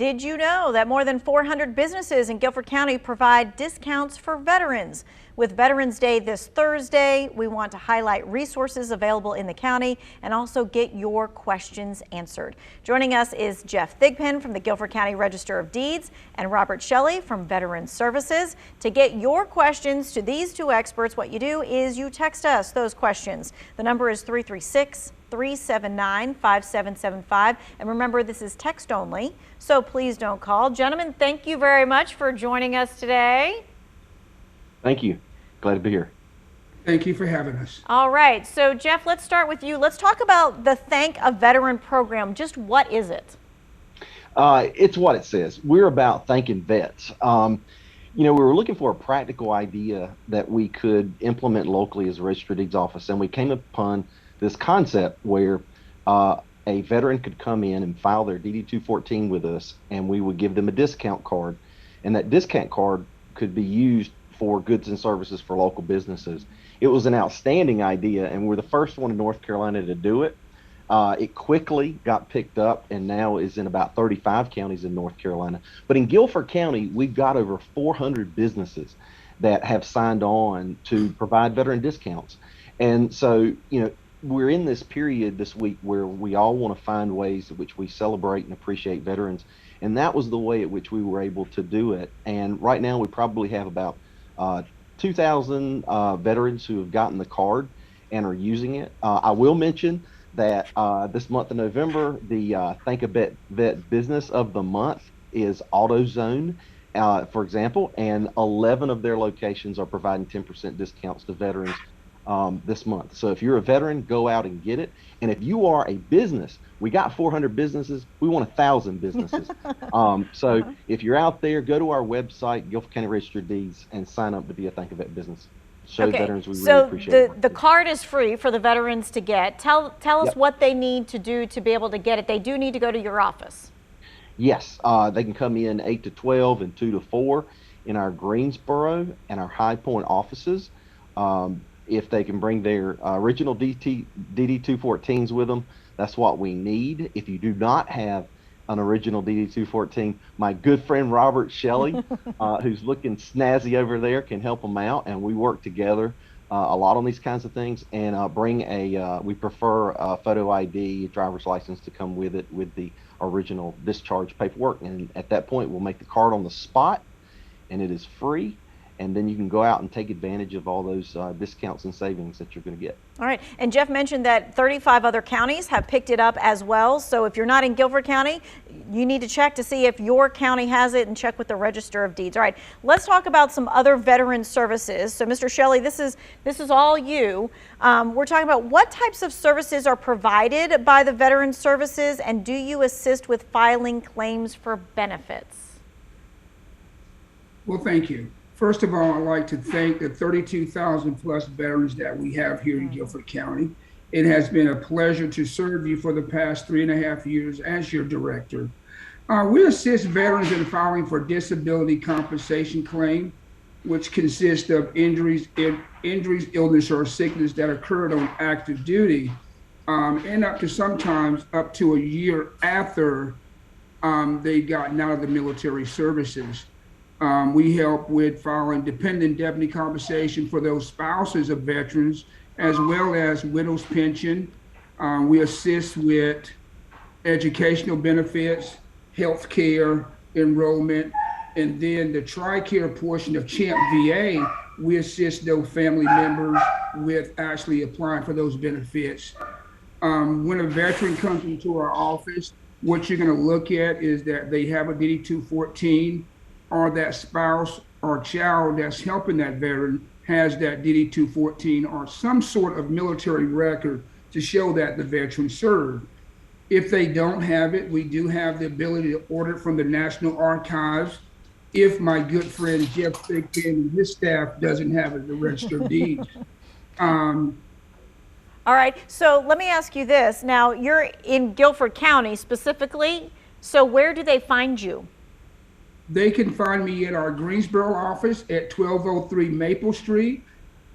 Did you know that more than 400 businesses in Guilford County provide discounts for veterans? With Veterans Day this Thursday, we want to highlight resources available in the county and also get your questions answered. Joining us is Jeff Thigpen from the Guilford County Register of Deeds and Robert Shelly from Veterans Services. To get your questions to these two experts, what you do is you text us those questions. The number is 336-379-5775. And remember, this is text only, so please don't call. Gentlemen, thank you very much for joining us today. Thank you. Glad to be here. Thank you for having us. All right. So, Jeff, let's start with you. Let's talk about the Thank a Veteran program. Just what is it? It's what it says. We're about thanking vets. We were looking for a practical idea that we could implement locally as a Register of Deeds office, and we came upon this concept where a veteran could come in and file their DD-214 with us, and we would give them a discount card, and that discount card could be used for goods and services for local businesses. It was an outstanding idea, and we're the first one in North Carolina to do it. It quickly got picked up and now is in about 35 counties in North Carolina. But in Guilford County, we've got over 400 businesses that have signed on to provide veteran discounts. And so, we're in this period this week where we all want to find ways in which we celebrate and appreciate veterans. And that was the way at which we were able to do it. And right now we probably have about 2,000 veterans who have gotten the card and are using it. I will mention that this month of November, the Thank a Vet Business of the Month is AutoZone, for example, and 11 of their locations are providing 10% discounts to veterans this month. So if you're a veteran, go out and get it. And if you are a business, we got 400 businesses. We want 1,000 businesses. So if you're out there, go to our website, Guilford County Register of Deeds, and sign up to be a Thank a Vet business. Show veterans we really appreciate it. So the card is free for the veterans to get. Tell us what they need to do to be able to get it. They do need to go to your office. Yes, they can come in 8 to 12 and 2 to 4 in our Greensboro and our High Point offices. If they can bring their original DD-214s with them, that's what we need. If you do not have an original DD-214, my good friend Robert Shelly, who's looking snazzy over there, can help them out, and we work together a lot on these kinds of things. And we prefer a photo ID, driver's license to come with it with the original discharge paperwork. And at that point, we'll make the card on the spot, and it is free. And then you can go out and take advantage of all those discounts and savings that you're going to get. All right. And Jeff mentioned that 35 other counties have picked it up as well. So if you're not in Guilford County, you need to check to see if your county has it and check with the Register of Deeds. All right. Let's talk about some other veteran services. So Mr. Shelly, this is all you. We're talking about what types of services are provided by the Veteran Services, and do you assist with filing claims for benefits? Well, thank you. First of all, I'd like to thank the 32,000 plus veterans that we have here in Guilford County. It has been a pleasure to serve you for the past 3.5 years as your director. We assist veterans in filing for disability compensation claim, which consists of injuries, illness, or sickness that occurred on active duty, and sometimes up to a year after they gotten out of the military services. We help with filing dependent indemnity compensation for those spouses of veterans, as well as widow's pension. We assist with educational benefits, health care, enrollment, and then the TRICARE portion of CHAMP VA, we assist those family members with actually applying for those benefits. When a veteran comes into our office, what you're going to look at is that they have a DD-214, or that spouse or child that's helping that veteran has that DD-214 or some sort of military record to show that the veteran served. If they don't have it, we do have the ability to order it from the National Archives if my good friend Jeff Thigpen and his staff doesn't have it at the Register of Deeds. All right, so let me ask you this. Now, you're in Guilford County specifically, so where do they find you? They can find me at our Greensboro office at 1203 Maple Street.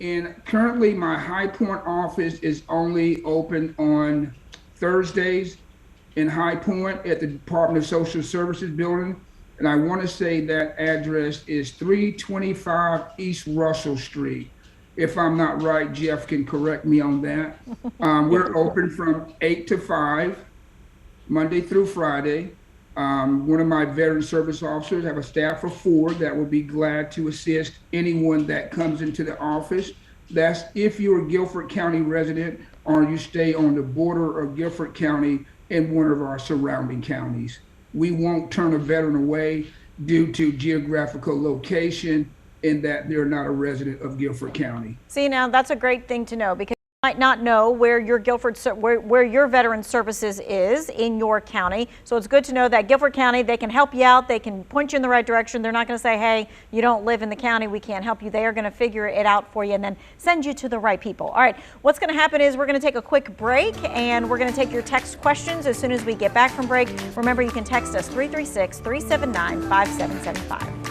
And currently my High Point office is only open on Thursdays in High Point at the Department of Social Services building. And I want to say that address is 325 East Russell Street. If I'm not right, Jeff can correct me on that. We're open from 8 to 5, Monday through Friday. One of my veteran service officers have a staff of 4 that will be glad to assist anyone that comes into the office. That's if you're a Guilford County resident or you stay on the border of Guilford County in one of our surrounding counties. We won't turn a veteran away due to geographical location in that they're not a resident of Guilford County. See, now that's a great thing to know, because you might not know where your where your veteran services is in your county. So it's good to know that Guilford County, they can help you out. They can point you in the right direction. They're not going to say, hey, you don't live in the county, we can't help you. They are going to figure it out for you and then send you to the right people. All right, what's going to happen is we're going to take a quick break, and we're going to take your text questions as soon as we get back from break. Remember, you can text us 336-379-5775.